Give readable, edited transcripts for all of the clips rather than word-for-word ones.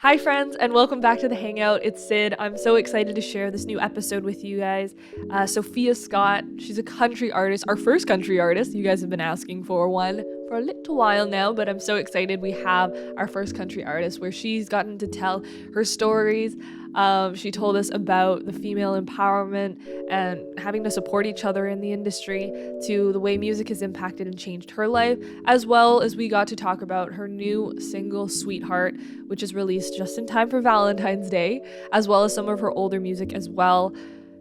Hi friends, and welcome back to the Hangout. It's Syd. I'm so excited to share this new episode with you guys. Sophia Scott, she's a country artist, our first country artist. You guys have been asking for one for a little while now, but I'm so excited we have our first country artist where she's gotten to tell her stories. She told us about the female empowerment and having to support each other in the industry, to the way music has impacted and changed her life, as well as we got to talk about her new single, Sweetheart, which is released just in time for Valentine's Day, as well as some of her older music as well.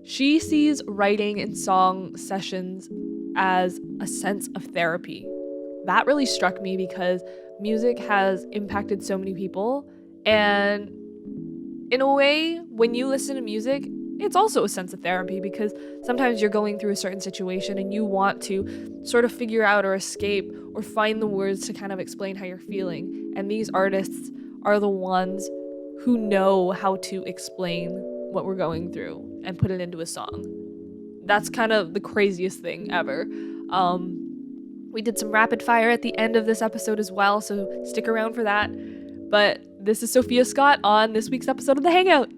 She sees writing and song sessions as a sense of therapy. That really struck me because music has impacted so many people, and in a way, when you listen to music, it's also a sense of therapy because sometimes you're going through a certain situation and you want to sort of figure out or escape or find the words to kind of explain how you're feeling. And these artists are the ones who know how to explain what we're going through and put it into a song. That's kind of the craziest thing ever. We did some rapid fire at the end of this episode as well, so stick around for that. But this is Sophia Scott on this week's episode of The Hangout.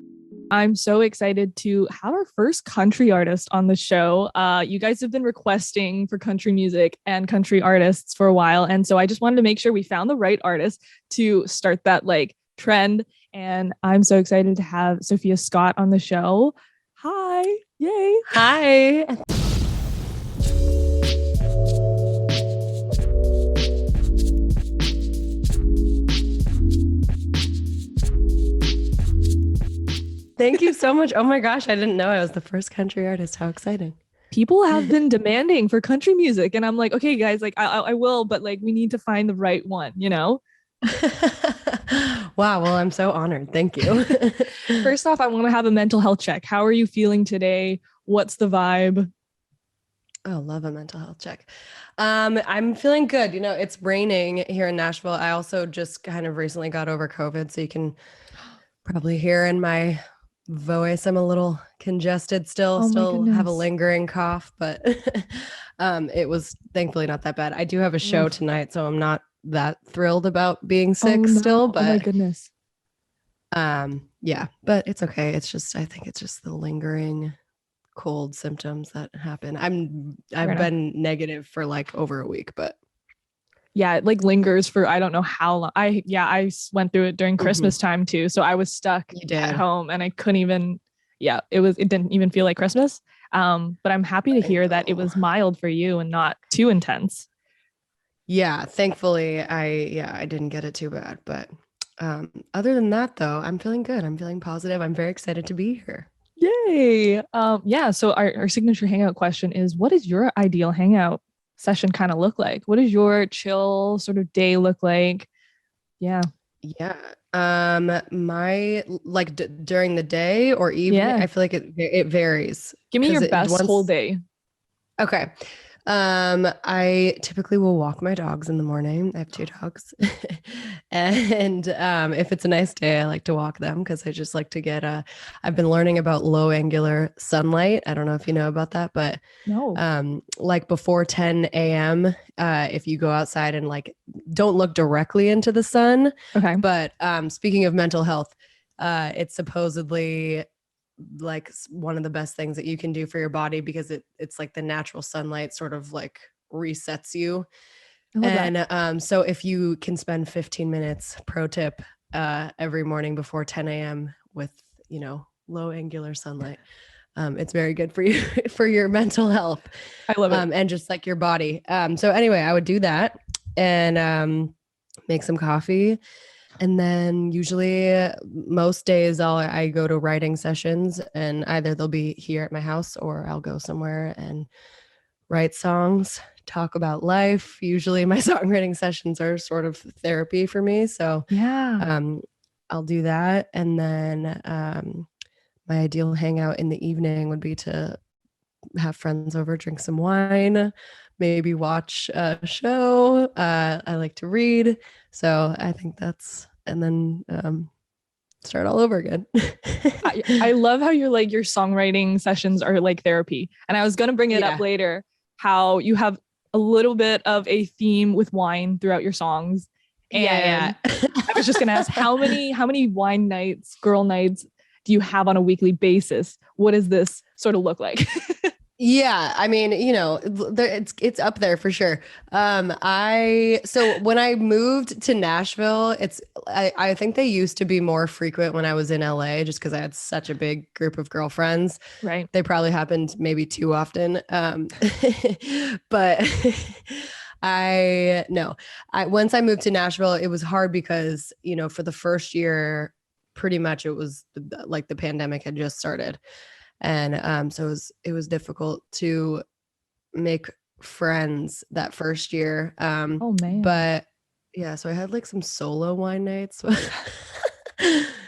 I'm so excited to have our first country artist on the show. You guys have been requesting for country music and country artists for a while. And so I just wanted to make sure we found the right artist to start that trend. And I'm so excited to have Sophia Scott on the show. Hi. Yay. Hi. Thank you so much. Oh my gosh, I didn't know I was the first country artist. How exciting. People have been demanding for country music. And I'm like, okay, guys, I will, but we need to find the right one, you know? Wow. Well, I'm so honored. Thank you. First off, I want to have a mental health check. How are you feeling today? What's the vibe? Oh, love a mental health check. I'm feeling good. You know, it's raining here in Nashville. I also just kind of recently got over COVID, so you can probably hear in my voice I'm a little congested still have a lingering cough, but it was thankfully not that bad. I do have a show tonight, so I'm not that thrilled about being sick still, but oh my goodness. Yeah, but it's okay. I think it's just the lingering cold symptoms that happen. I've been negative for over a week, but yeah, it lingers for I don't know how long. I went through it during Christmas time too. So I was stuck at home and I couldn't even, it didn't even feel like Christmas. But I'm happy to hear that it was mild for you and not too intense. Yeah, thankfully I didn't get it too bad. But other than that though, I'm feeling good. I'm feeling positive. I'm very excited to be here. Yay. So our signature hangout question is, what is your ideal hangout session kind of look like? What does your chill sort of day look like? Yeah. My during the day or evening, I feel like it varies. Give me your best whole day. Okay. I typically will walk my dogs in the morning. I have 2 dogs. And if it's a nice day, I like to walk them because I just like to get I've been learning about low angular sunlight. I don't know if you know about that, but no. Before 10 a.m., if you go outside and don't look directly into the sun. Okay. But speaking of mental health, it's supposedly one of the best things that you can do for your body because it's the natural sunlight sort of resets you. And so if you can spend 15 minutes, pro tip, every morning before 10 a.m. with, low angular sunlight, it's very good for you, for your mental health. I love it. And just your body. So anyway, I would do that and make some coffee. And then usually most days I go to writing sessions and either they'll be here at my house or I'll go somewhere and write songs, talk about life. Usually my songwriting sessions are sort of therapy for me. So I'll do that. And then my ideal hangout in the evening would be to have friends over, drink some wine, maybe watch a show. I like to read. So I think and then start all over again. I love how your songwriting sessions are therapy. And I was going to bring it up later, how you have a little bit of a theme with wine throughout your songs. And Yeah. I was just going to ask, how many wine nights, girl nights do you have on a weekly basis? What does this sort of look like? Yeah, I mean, it's up there for sure. So when I moved to Nashville, I think they used to be more frequent when I was in LA, just because I had such a big group of girlfriends. Right. They probably happened maybe too often. But once I moved to Nashville, it was hard because, for the first year, pretty much it was like the pandemic had just started. And so it was difficult to make friends that first year. Oh man. But yeah, so I had like some solo wine nights.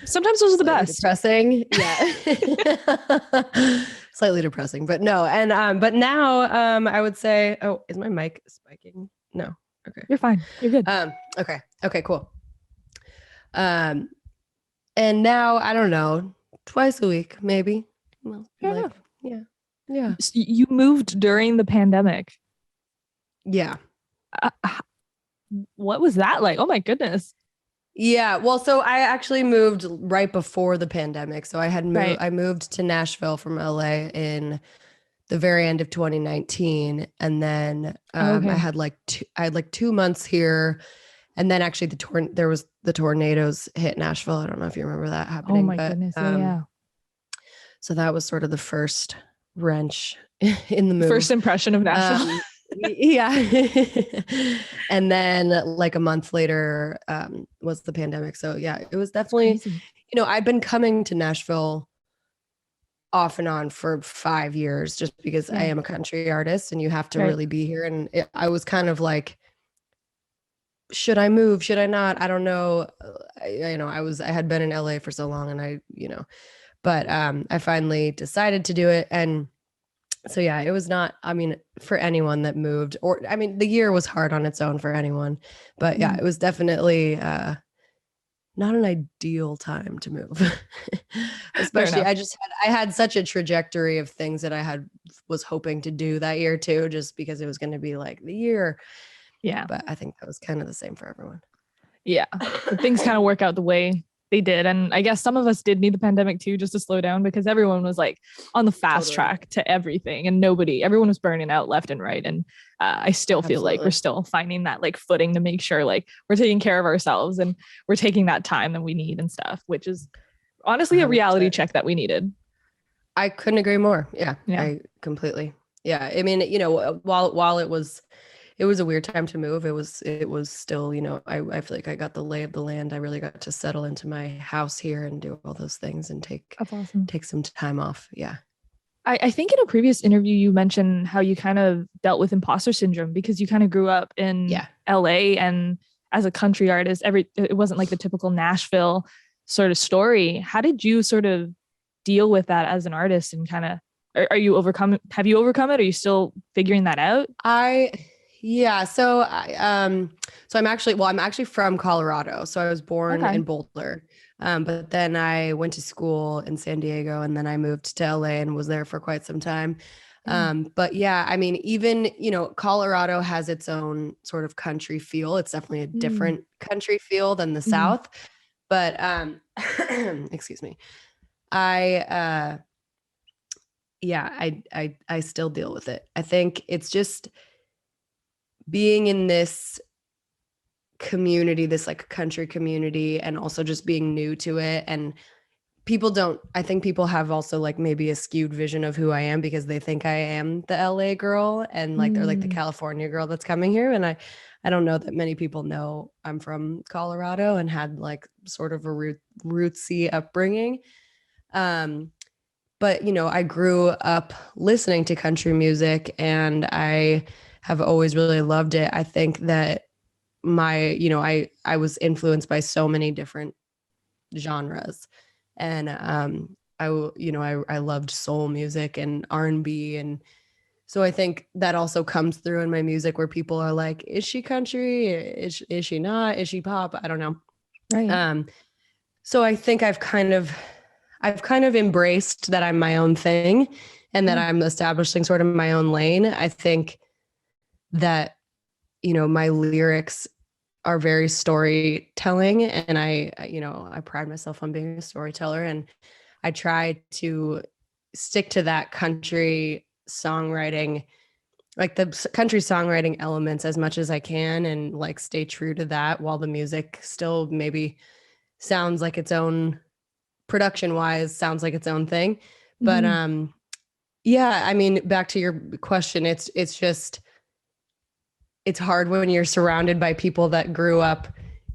Sometimes those are the best. Depressing. Yeah. Slightly depressing, but no. And but now I would say, oh, is my mic spiking? No. Okay. You're fine. You're good. Okay. Okay, cool. And now I don't know, twice a week, maybe. Well, yeah. You moved during the pandemic. Yeah. What was that like? Oh my goodness. Yeah. Well, so I actually moved right before the pandemic. So I moved to Nashville from LA in the very end of 2019. And then I had like 2 months here. And then actually there was the tornadoes hit Nashville. I don't know if you remember that happening. Oh my goodness. Yeah. So that was sort of the first wrench in the move. First impression of Nashville. Yeah. And then like a month later was the pandemic. So yeah, it was definitely, I'd been coming to Nashville off and on for 5 years just because I am a country artist and you have to really be here. And I was kind of like, should I move? Should I not? I don't know. I had been in LA for so long and but I finally decided to do it. And so, yeah, it was not, for anyone that moved the year was hard on its own for anyone, but yeah, it was definitely not an ideal time to move, especially I had such a trajectory of things that was hoping to do that year too, just because it was going to be like the year. Yeah. But I think that was kind of the same for everyone. Yeah. Things kind of work out the way they did. And I guess some of us did need the pandemic too, just to slow down because everyone was like on the fast track to everything and everyone was burning out left and right. And I still feel like we're still finding that like footing to make sure like we're taking care of ourselves and we're taking that time that we need and stuff, which is honestly 100%. A reality check that we needed. I couldn't agree more. Yeah. I completely. Yeah. I mean, while it was a weird time to move. It was still, I feel like I got the lay of the land. I really got to settle into my house here and do all those things and take some time off. Yeah. I think in a previous interview, you mentioned how you kind of dealt with imposter syndrome because you kind of grew up in LA and as a country artist, it wasn't like the typical Nashville sort of story. How did you sort of deal with that as an artist and kind of, have you overcome it? Are you still figuring that out? Yeah. So I'm actually from Colorado. So I was born in Boulder. But then I went to school in San Diego and then I moved to LA and was there for quite some time. But yeah, even, Colorado has its own sort of country feel. It's definitely a different country feel than the South, but, excuse me. I still deal with it. I think it's just being in this community, this like country community, and also just being new to it. And I think people have also like maybe a skewed vision of who I am because they think I am the LA girl and like they're like the California girl that's coming here. And I don't know that many people know I'm from Colorado and had like sort of a rootsy upbringing. But I grew up listening to country music and I have always really loved it. I think that I was influenced by so many different genres and I loved soul music and R&B. And so I think that also comes through in my music where people are like, is she country? Is she not? Is she pop? I don't know. Right. So I think I've kind of embraced that I'm my own thing and that I'm establishing sort of my own lane. I think that, my lyrics are very storytelling, and I pride myself on being a storyteller, and I try to stick to that country songwriting, like the country songwriting elements as much as I can, and like stay true to that while the music still maybe sounds like its own, production wise sounds like its own thing. But Mhm. yeah, I mean, back to your question, it's just, it's hard when you're surrounded by people that grew up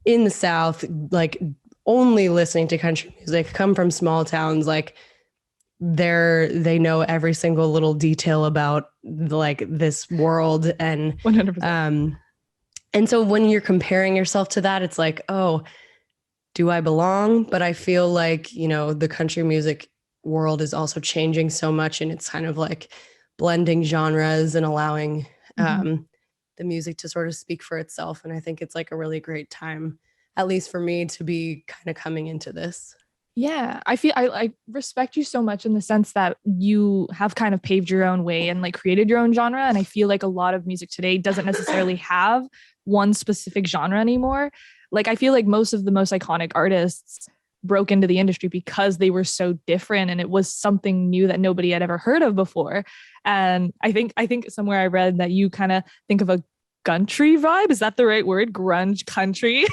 in the South, like only listening to country music, come from small towns, like they know every single little detail about like this world. 100%. And so when you're comparing yourself to that, it's like, oh, do I belong? But I feel like, the country music world is also changing so much, and it's kind of like blending genres and allowing Mhm. the music to sort of speak for itself. And I think it's like a really great time, at least for me, to be kind of coming into this. Yeah, I feel I respect you so much in the sense that you have kind of paved your own way and like created your own genre. And I feel like a lot of music today doesn't necessarily have one specific genre anymore. Like I feel like most of the most iconic artists broke into the industry because they were so different and it was something new that nobody had ever heard of before. And I think somewhere I read that you kind of think of a country vibe. Is that the right word? Grunge country?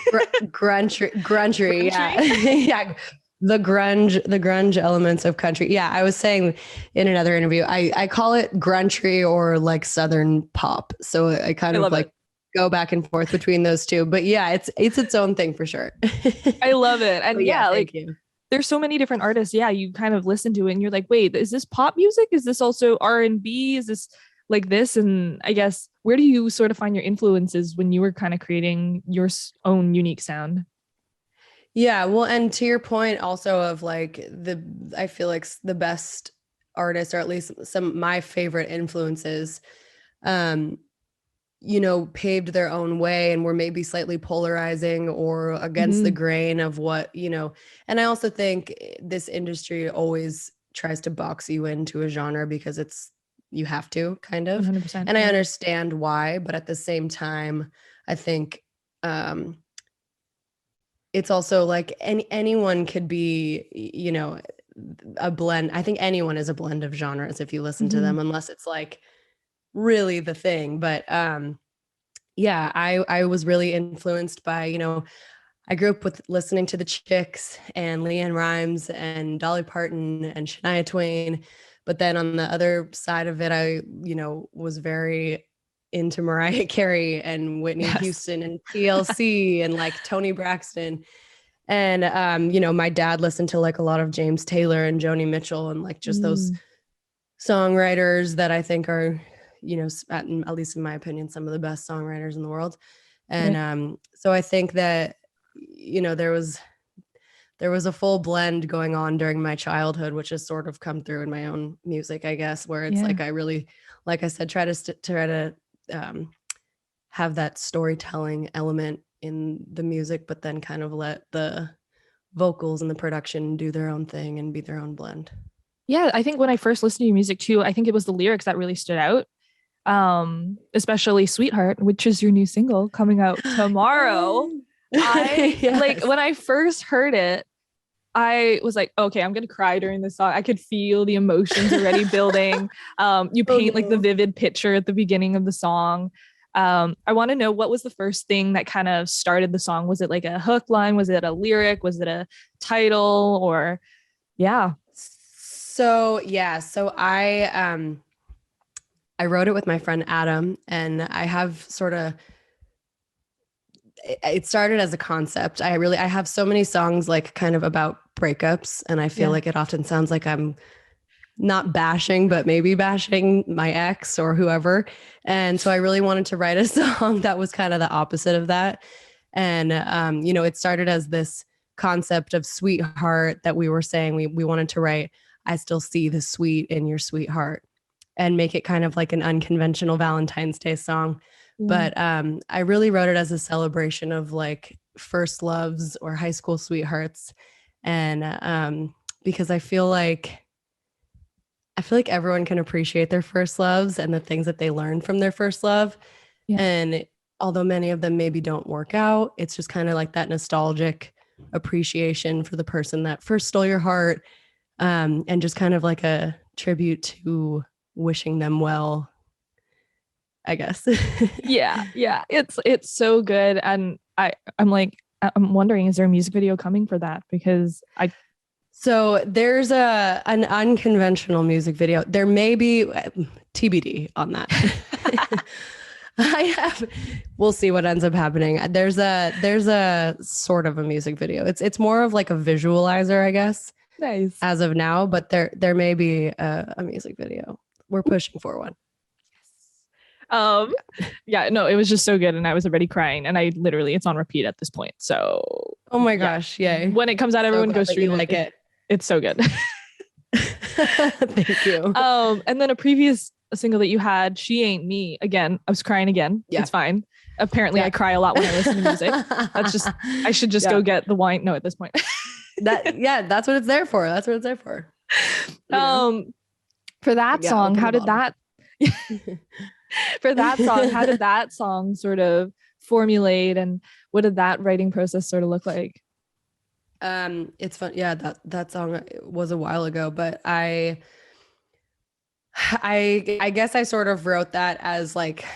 Grungery, yeah. Country? Yeah, the grunge elements of country. Yeah, I was saying in another interview, I call it grungery or like southern pop, so I kind I of love it. like go back and forth between those two. But yeah, it's its own thing for sure. I love it. And But yeah, yeah, thank like you. there's so many different artists. Yeah, you kind of listen to it and you're like, wait, is this pop music? Is this also R&B? Is this like this? And I guess where do you sort of find your influences when you were kind of creating your own unique sound? Yeah, well, and to your point also of like I feel like the best artists, or at least some of my favorite influences, um, paved their own way and were maybe slightly polarizing or against the Mm-hmm. grain of what. And I also think this industry always tries to box you into a genre because you have to kind of. 100%. And I Yeah. understand why, but at the same time, I think um it's also like anyone could be, a blend. I think anyone is a blend of genres if you listen to Mm-hmm. them, unless it's like really the thing. But yeah, I was really influenced by, I grew up with listening to the Chicks and Leanne Rhymes and Dolly Parton and Shania Twain. But then on the other side of it, I, was very into Mariah Carey and Whitney Yes. Houston and TLC and like Tony Braxton. And my dad listened to like a lot of James Taylor and Joni Mitchell and like just those Mm. songwriters that I think are, at least in my opinion, some of the best songwriters in the world. And Right. so I think that, there was a full blend going on during my childhood, which has sort of come through in my own music, I guess, where it's Yeah. like I really, like I said, try to um, have that storytelling element in the music, but then kind of let the vocals and the production do their own thing and be their own blend. Yeah. I think when I first listened to your music too, I think it was the lyrics that really stood out. Especially Sweetheart, which is your new single coming out tomorrow. I like Yes. when I first heard it, I was like, okay, I'm gonna cry during this song. I could feel the emotions already building. You Oh paint like the no. vivid picture at the beginning of the song. I want to know what was the first thing that kind of started the song? Was it like a hook line? Was it a lyric? Was it a title? Or yeah. So yeah, so I wrote it with my friend Adam, and I have sort of, it started as a concept. I have so many songs like kind of about breakups, and I feel Yeah. like it often sounds like I'm not bashing, but maybe bashing my ex or whoever. And so I really wanted to write a song that was kind of the opposite of that. And it started as this concept of sweetheart that we were saying we wanted to write. I still see the sweet in your sweetheart, and make it kind of like an unconventional Valentine's Day song. Yeah. But I really wrote it as a celebration of like first loves or high school sweethearts. And because I feel like everyone can appreciate their first loves and the things that they learn from their first love. Yeah. And although many of them maybe don't work out, it's just kind of like that nostalgic appreciation for the person that first stole your heart, and just kind of like a tribute to wishing them well, I guess. Yeah, it's so good, and I'm wondering, is there a music video coming for that? Because So there's an unconventional music video. There may be TBD on that. We'll see what ends up happening. There's a sort of a music video. It's more of like a visualizer, I guess, nice. as of now, but there may be a music video. We're pushing for one. Yeah, no, it was just so good, and I was already crying, and I literally, it's on repeat at this point. So oh my gosh, yay. When it comes out, everyone go stream like it. It's so good. Thank you. And then a previous single that you had, She Ain't Me. Again, I was crying again. Yeah. It's fine. Apparently I cry a lot when I listen to music. I should just go get the wine. No, at this point. That's what it's there for. That's what it's there for. For that song, how did that song sort of formulate, and what did that writing process sort of look like? It's fun. Yeah, that song was a while ago, but I guess I sort of wrote that as like,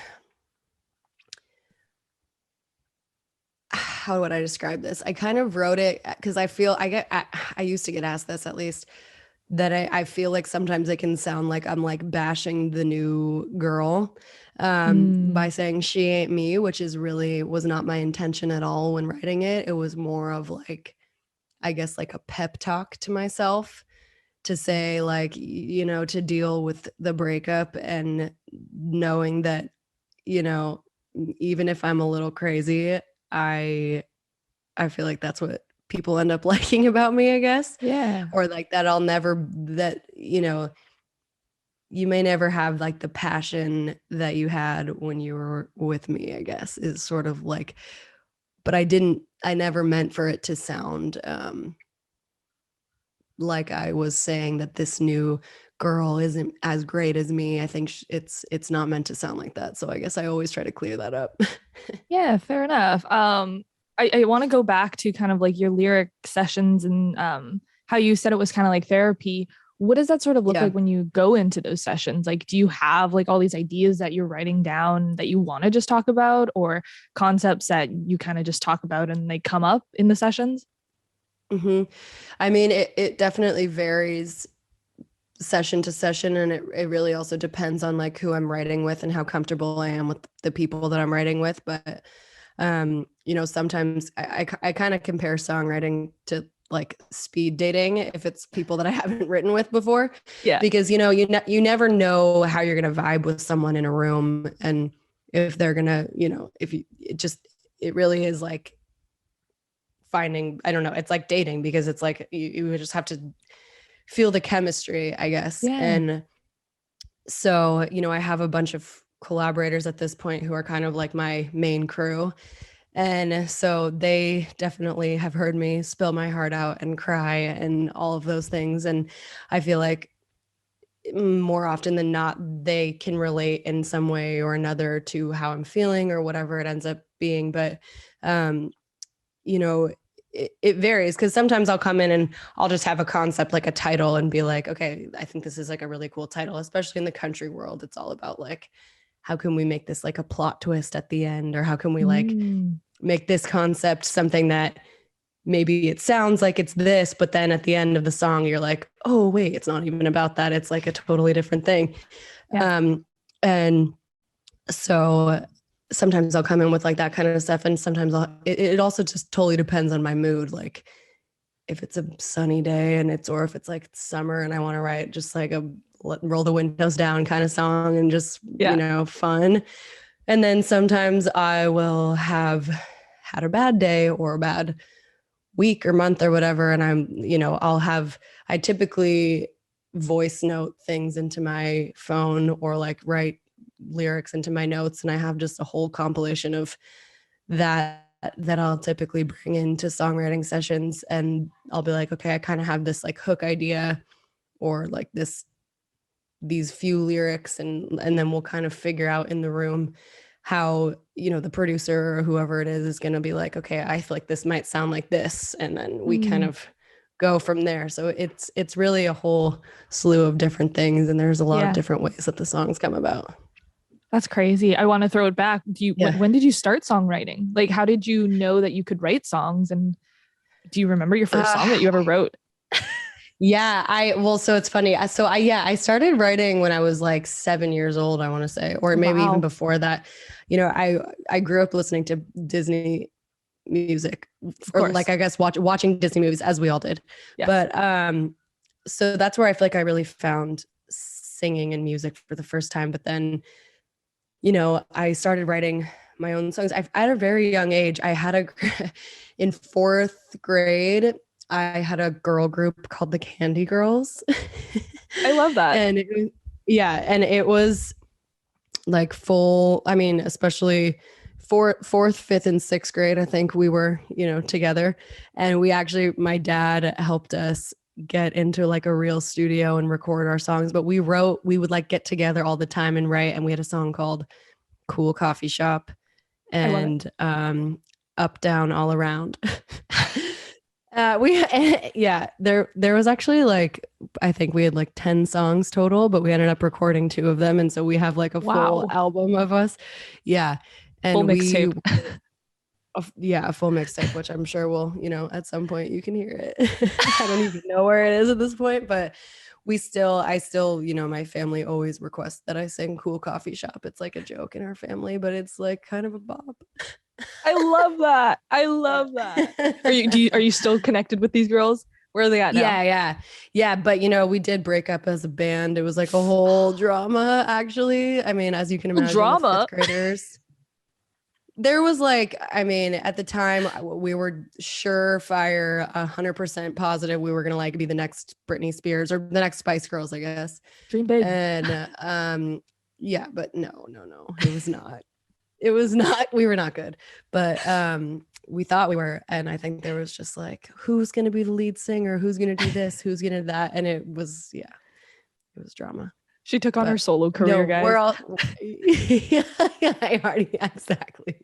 how would I describe this? I kind of wrote it because I feel I used to get asked this, at least, that I feel like sometimes it can sound like I'm like bashing the new girl by saying she ain't me, which was not my intention at all when writing it. It was more of like, I guess, like a pep talk to myself, to say like, you know, to deal with the breakup and knowing that, you know, even if I'm a little crazy, I feel like that's what people end up liking about me, I guess. Yeah. Or like that, you know, you may never have like the passion that you had when you were with me, I guess, is sort of like, but I never meant for it to sound like I was saying that this new girl isn't as great as me. I think it's not meant to sound like that. So I guess I always try to clear that up. Yeah, fair enough. I want to go back to kind of like your lyric sessions and how you said it was kind of like therapy. What does that sort of look like when you go into those sessions? Like, do you have like all these ideas that you're writing down that you want to just talk about, or concepts that you kind of just talk about and they come up in the sessions? Mm-hmm. I mean, it definitely varies session to session, and it really also depends on like who I'm writing with and how comfortable I am with the people that I'm writing with. But you know, sometimes I kind of compare songwriting to like speed dating, if it's people that I haven't written with before. Yeah. Because, you know, you never know how you're going to vibe with someone in a room, and if they're going to, you know, it really is like finding, I don't know, it's like dating, because it's like you just have to feel the chemistry, I guess. Yeah. And so, you know, I have a bunch of collaborators at this point who are kind of like my main crew. And so they definitely have heard me spill my heart out and cry and all of those things. And I feel like more often than not, they can relate in some way or another to how I'm feeling or whatever it ends up being. But, you know, it varies, because sometimes I'll come in and I'll just have a concept, like a title, and be like, okay, I think this is like a really cool title, especially in the country world. It's all about like, how can we make this like a plot twist at the end? Or how can we like make this concept something that maybe it sounds like it's this, but then at the end of the song, you're like, oh, wait, it's not even about that. It's like a totally different thing. Yeah. And so sometimes I'll come in with like that kind of stuff. And sometimes it also just totally depends on my mood. Like if it's a sunny day or if it's like summer and I want to write just like a roll the windows down kind of song and just, you know, fun. And then sometimes I will have had a bad day or a bad week or month or whatever. And I typically voice note things into my phone or like write lyrics into my notes. And I have just a whole compilation of that I'll typically bring into songwriting sessions. And I'll be like, okay, I kind of have this like hook idea or like these few lyrics. And then we'll kind of figure out in the room how, the producer or whoever it is going to be like, okay, I feel like this might sound like this. And then we kind of go from there. So it's really a whole slew of different things. And there's a lot of different ways that the songs come about. That's crazy. I want to throw it back. When did you start songwriting? Like, how did you know that you could write songs? And do you remember your first song that you ever wrote? So it's funny. I started writing when I was like 7 years old, I want to say, or maybe even before that. I grew up listening to Disney music, or like, I guess, watching Disney movies, as we all did. Yes. But so that's where I feel like I really found singing and music for the first time. But then, I started writing my own songs. At a very young age, in 4th grade, I had a girl group called the Candy Girls. I love that. And it was like especially 4th, 5th, and 6th grade, I think we were, together. And my dad helped us get into like a real studio and record our songs. But we would like get together all the time and write. And we had a song called Cool Coffee Shop and Up, Down, All Around. There was actually like, I think we had like 10 songs total, but we ended up recording 2 of them. And so we have like a full album of us. Yeah. And full mixtape. A full mixtape, which I'm sure will, at some point you can hear it. I don't even know where it is at this point, but I still, my family always requests that I sing Cool Coffee Shop. It's like a joke in our family, but it's like kind of a bop. I love that. Are you still connected with these girls? Where are they at now? Yeah. But we did break up as a band. It was like a whole drama, actually. I mean, as you can imagine, drama. 5th graders. There was like, at the time we were surefire 100% positive we were going to like be the next Britney Spears or the next Spice Girls, I guess. Dream big. And but no, it was not. It was not, we were not good, but we thought we were. And I think there was just like, who's going to be the lead singer? Who's going to do this? Who's going to do that? And it was drama. She took on her solo career, guys. We're all, exactly.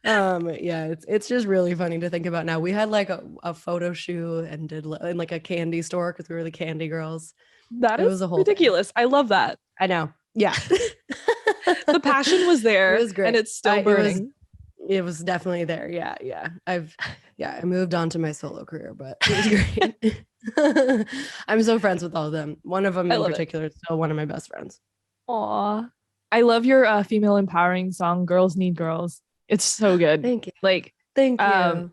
It's just really funny to think about now. We had like a photo shoot and did in like a candy store because we were the Candy Girls. That is ridiculous. Thing. I love that. I know. Yeah. The passion was there. It was great. And it's still burning. It was definitely there. Yeah. I moved on to my solo career, but it was great. I'm so friends with all of them. One of them in particular is still one of my best friends. Aw. I love your female empowering song, Girls Need Girls. It's so good. Thank you. Thank you.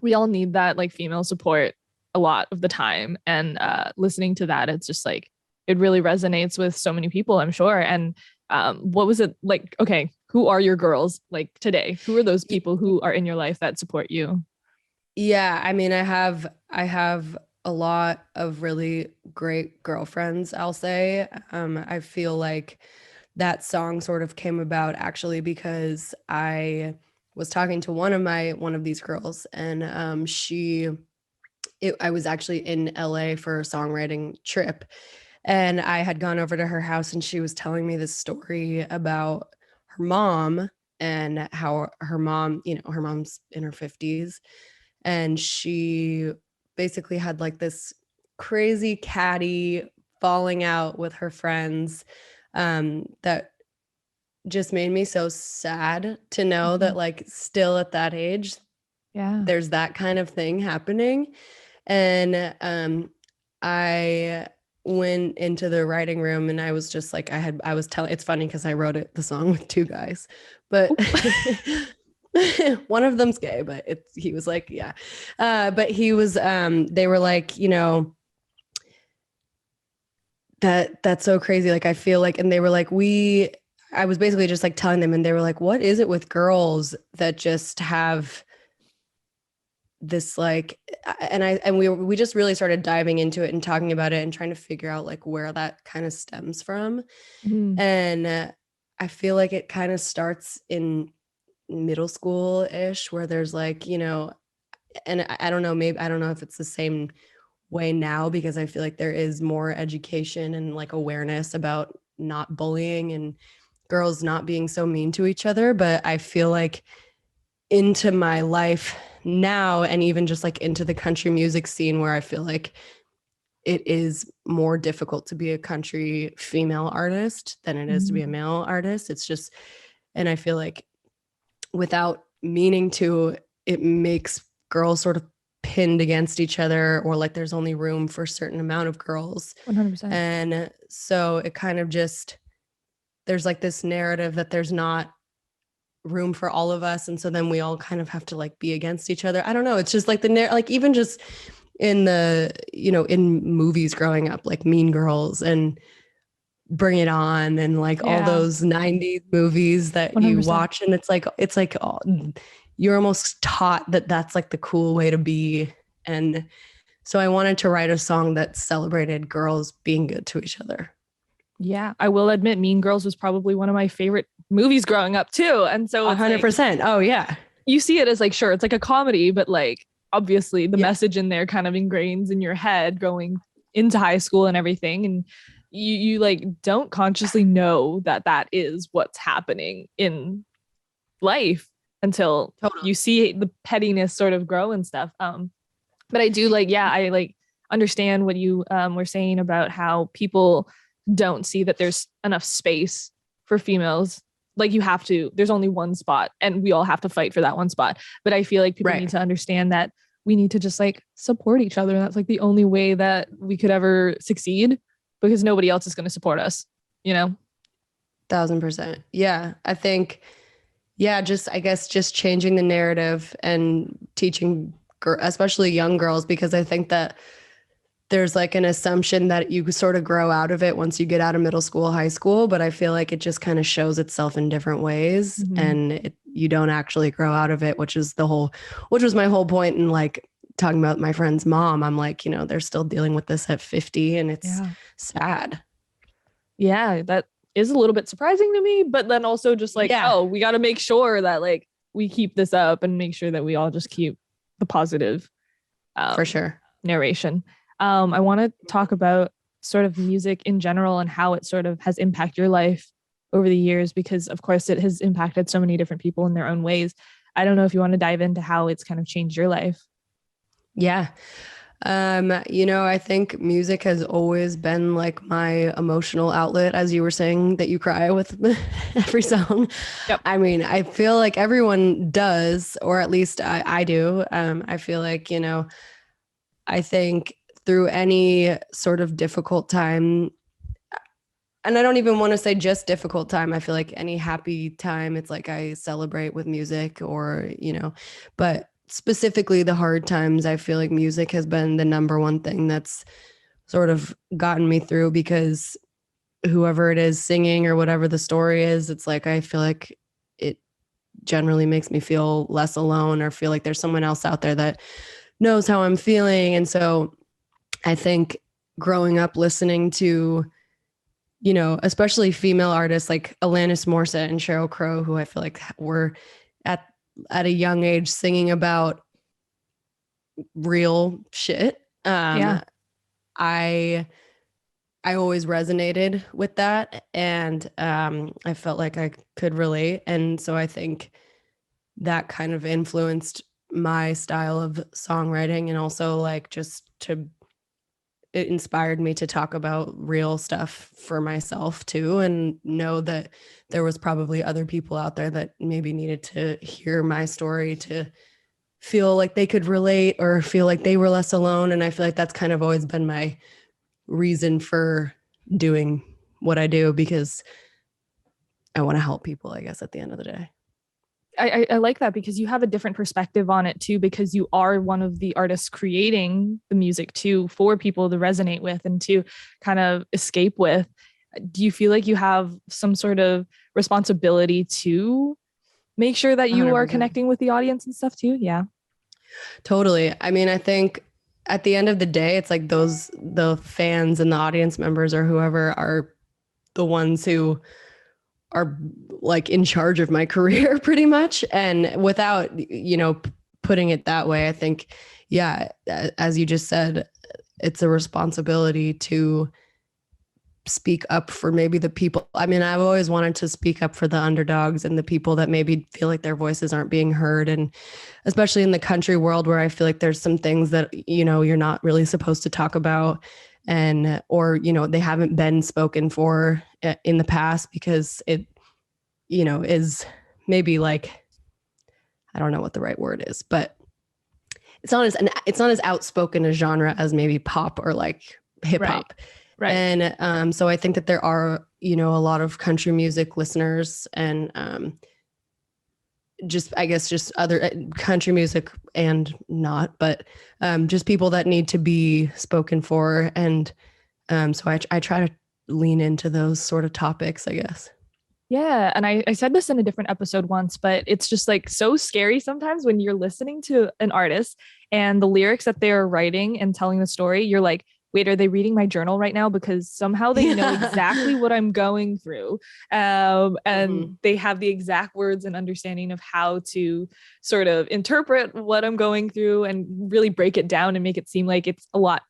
We all need that like female support a lot of the time. And listening to that, it's just like, it really resonates with so many people, I'm sure. And what was it like? Okay, who are your girls like today? Who are those people who are in your life that support you? Yeah, I have a lot of really great girlfriends, I'll say. I feel like that song sort of came about actually because I was talking to one of these girls, and I was actually in LA for a songwriting trip, and I had gone over to her house, and she was telling me this story about her mom and how her mom, her mom's in her 50s, and she basically had like this crazy catty falling out with her friends that just made me so sad to know that like still at that age, there's that kind of thing happening. And I went into the writing room and I was just like, it's funny because I wrote the song with 2 guys, but one of them's gay, but he was like, but he was, they were like, that's so crazy. Like, I feel like, and they were like, I was basically just like telling them, and they were like, what is it with girls that just have this like, and we just really started diving into it and talking about it and trying to figure out like where that kind of stems from. Mm-hmm. And I feel like it kind of starts in middle school-ish where there's like, and I don't know, I don't know if it's the same way now, because I feel like there is more education and like awareness about not bullying and girls not being so mean to each other, but I feel like into my life now, and even just like into the country music scene, where I feel like it is more difficult to be a country female artist than it is to be a male artist. It's just, and I feel like without meaning to, it makes girls sort of pinned against each other, or like there's only room for a certain amount of girls. 100%. And so it kind of just, there's like this narrative that there's not room for all of us. And so then we all kind of have to like be against each other. I don't know. It's just like like even just in the, in movies growing up, like Mean Girls and Bring It On and like all those 90s movies that 100%. You watch. And it's like you're almost taught that that's like the cool way to be. And so I wanted to write a song that celebrated girls being good to each other. Yeah, I will admit Mean Girls was probably one of my favorite movies growing up too. And so 100%. Like, oh yeah. You see it as like, sure, it's like a comedy, but like obviously the message in there kind of ingrains in your head going into high school and everything. And you like don't consciously know that that is what's happening in life until you see the pettiness sort of grow and stuff. But I do I like understand what you were saying about how people don't see that there's enough space for females. Like you have to, there's only one spot and we all have to fight for that one spot. But I feel like people need to understand that we need to just like support each other. And that's like the only way that we could ever succeed, because nobody else is going to support us, 1,000%. Yeah. I think, I guess just changing the narrative and teaching, especially young girls, because I think that there's like an assumption that you sort of grow out of it once you get out of middle school, high school. But I feel like it just kind of shows itself in different ways, and you don't actually grow out of it, which was my whole point in like talking about my friend's mom. I'm like, they're still dealing with this at 50 and it's sad. Yeah. That is a little bit surprising to me, but then also just like, we got to make sure that like we keep this up and make sure that we all just keep the positive for sure narration. I want to talk about sort of music in general and how it sort of has impacted your life over the years, because of course it has impacted so many different people in their own ways. I don't know if you want to dive into how it's kind of changed your life. Yeah. I think music has always been like my emotional outlet, as you were saying that you cry with every song. Yep. I mean, I feel like everyone does, or at least I do. I feel like, I think through any sort of difficult time, and I don't even want to say just difficult time, I feel like any happy time, it's like I celebrate with music, or, but specifically the hard times, I feel like music has been the number one thing that's sort of gotten me through, because whoever it is singing or whatever the story is, it's like, I feel like it generally makes me feel less alone, or feel like there's someone else out there that knows how I'm feeling. And so I think growing up listening to, especially female artists like Alanis Morissette and Sheryl Crow, who I feel like were at a young age singing about real shit. I always resonated with that, and I felt like I could relate. And so I think that kind of influenced my style of songwriting, and also like it inspired me to talk about real stuff for myself too, and know that there was probably other people out there that maybe needed to hear my story to feel like they could relate or feel like they were less alone. And I feel like that's kind of always been my reason for doing what I do, because I want to help people, I guess, at the end of the day. I like that, because you have a different perspective on it too, because you are one of the artists creating the music too for people to resonate with and to kind of escape with. Do you feel like you have some sort of responsibility to make sure that you 100%. Are connecting with the audience and stuff too? Yeah, totally. I mean, I think at the end of the day, it's like the fans and the audience members or whoever are the ones who are like in charge of my career pretty much. And without, putting it that way, I think, as you just said, it's a responsibility to speak up for maybe the people. I mean, I've always wanted to speak up for the underdogs and the people that maybe feel like their voices aren't being heard. And especially in the country world where I feel like there's some things that, you know, you're not really supposed to talk about, and, or, you know, they haven't been spoken for in the past because it, you know, is maybe like, I don't know what the right word is, but it's not as outspoken a genre as maybe pop or like hip hop. Right. And so I think that there are, you know, a lot of country music listeners and just, I guess, just other country music and not, but just people that need to be spoken for. And so I try to lean into those sort of topics, I guess. Yeah. And I said this in a different episode once, but it's just like so scary sometimes when you're listening to an artist and the lyrics that they're writing and telling the story, you're like, wait, are they reading my journal right now? Because somehow they know exactly what I'm going through. And they have the exact words and understanding of how to sort of interpret what I'm going through and really break it down and make it seem like it's a lot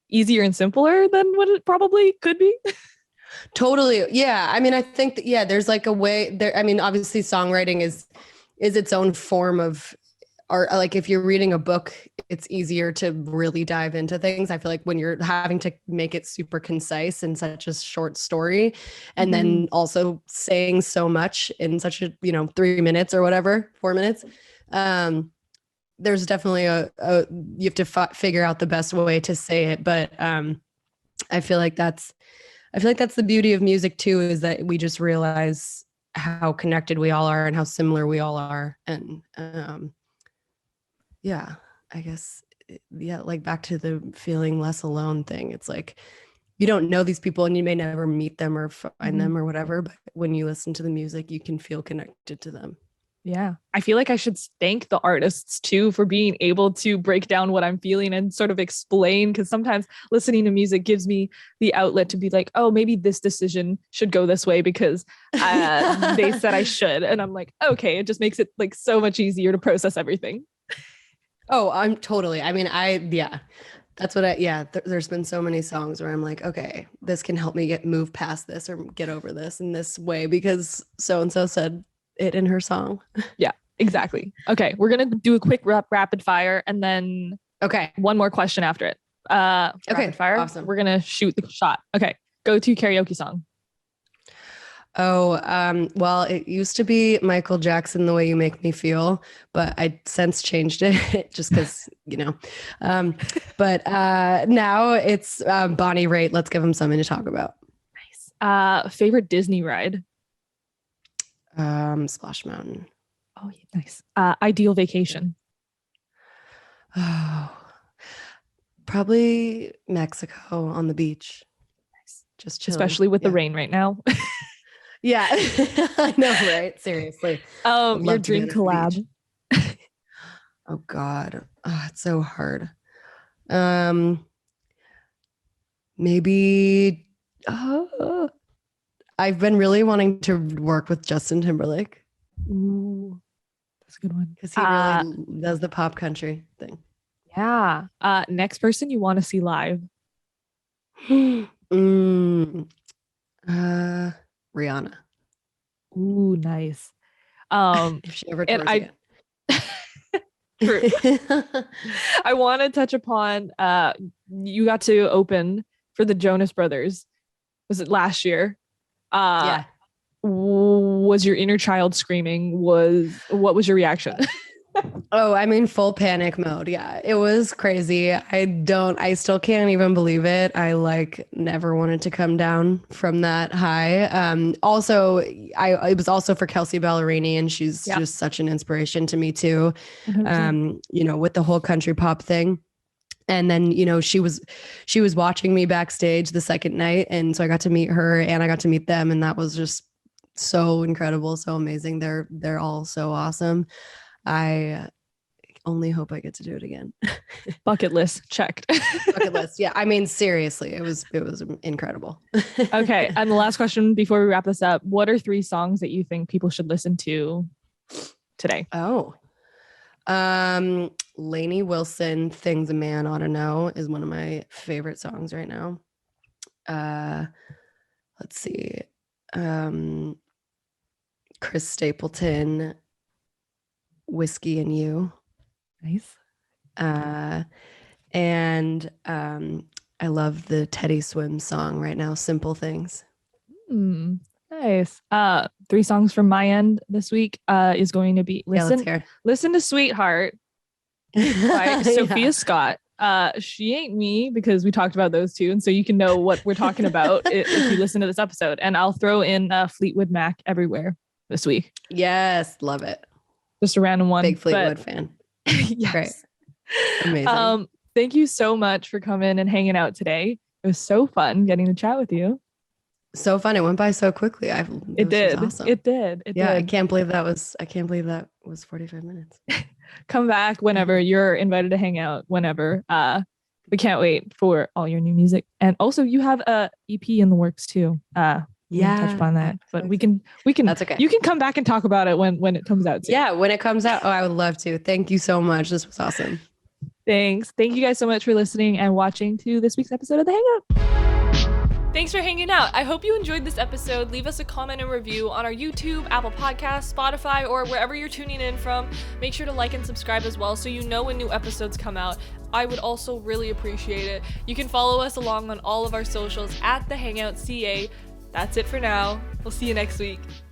easier and simpler than what it probably could be. Totally. Yeah. I mean, I think that, yeah, there's like a way there. I mean, obviously songwriting is its own form of art. Like if you're reading a book, it's easier to really dive into things. I feel like when you're having to make it super concise in such a short story, and then also saying so much in such a, you know, 3 minutes or whatever, 4 minutes, there's definitely you have to figure out the best way to say it. But I feel like that's the beauty of music too, is that we just realize how connected we all are and how similar we all are. And yeah, I guess, yeah, like back to the feeling less alone thing. It's like, you don't know these people and you may never meet them or find them or whatever, but when you listen to the music, you can feel connected to them. Yeah. I feel like I should thank the artists too for being able to break down what I'm feeling and sort of explain, because sometimes listening to music gives me the outlet to be like, oh, maybe this decision should go this way because they said I should. And I'm like, okay, it just makes it like so much easier to process everything. Oh, I'm totally. I mean, that's what there's been so many songs where I'm like, okay, this can help me move past this or get over this in this way because so-and-so said it in her song. Yeah, exactly. Okay. We're going to do a quick rapid fire and then one more question after it. Rapid fire. Awesome. We're going to shoot the shot. Okay. Go to karaoke song. Oh, well, it used to be Michael Jackson, The Way You Make Me Feel, but I since changed it just because, you know, but now it's Bonnie Raitt. Let's give him something to talk about. Nice. Favorite Disney ride? Splash Mountain. Oh, yeah, nice. Ideal vacation? Oh, probably Mexico on the beach. Nice. Just chilling. Especially with the rain right now. Yeah, I know, right? Seriously. Your dream collab. Oh God, it's so hard. Maybe. I've been really wanting to work with Justin Timberlake. Ooh, that's a good one because he really does the pop country thing. Yeah. Next person you want to see live? Rihanna. Ooh, nice. If she ever tours again. True. I want to touch upon you got to open for the Jonas Brothers. Was it last year? Yeah. Was your inner child screaming? What was your reaction? Oh, I mean, full panic mode. Yeah, it was crazy. I still can't even believe it. I like never wanted to come down from that high. Also, it was also for Kelsey Ballerini, and she's just such an inspiration to me too. You know, with the whole country pop thing. And then, you know, she was watching me backstage the second night. And so I got to meet her and I got to meet them. And that was just so incredible. So amazing. They're all so awesome. I only hope I get to do it again. Bucket list checked. Bucket list. Yeah. I mean, seriously, it was incredible. Okay. And the last question before we wrap this up, what are 3 songs that you think people should listen to today? Oh, Lainey Wilson, Things a Man Ought to Know is one of my favorite songs right now. let's see, Chris Stapleton, Whiskey and You. Nice. And I love the Teddy Swims song right now, Simple Things. Nice. 3 songs from my end this week is going to be Listen to Sweetheart by Sophia Scott. She Ain't Me, because we talked about those 2, and so you can know what we're talking about if you listen to this episode. And I'll throw in Fleetwood Mac Everywhere this week. Yes, love it. Just a random one. Big Fleetwood fan. Yes. Great. Amazing. Thank you so much for coming and hanging out today. It was so fun getting to chat with you. So fun. It went by so quickly. It did. Awesome. It did. I can't believe that was 45 minutes. Come back whenever. You're invited to hang out whenever. We can't wait for all your new music. And also you have a EP in the works too. We can touch upon that, but we can that's okay. You can come back and talk about it when it comes out too. Yeah, when it comes out. Oh, I would love to. Thank you so much. This was awesome. Thanks. Thank you guys so much for listening and watching to this week's episode of The Hangout. Thanks for hanging out. I hope you enjoyed this episode. Leave us a comment and review on our YouTube, Apple Podcasts, Spotify, or wherever you're tuning in from. Make sure to like and subscribe as well so you know when new episodes come out. I would also really appreciate it. You can follow us along on all of our socials at The Hangout CA. That's it for now. We'll see you next week.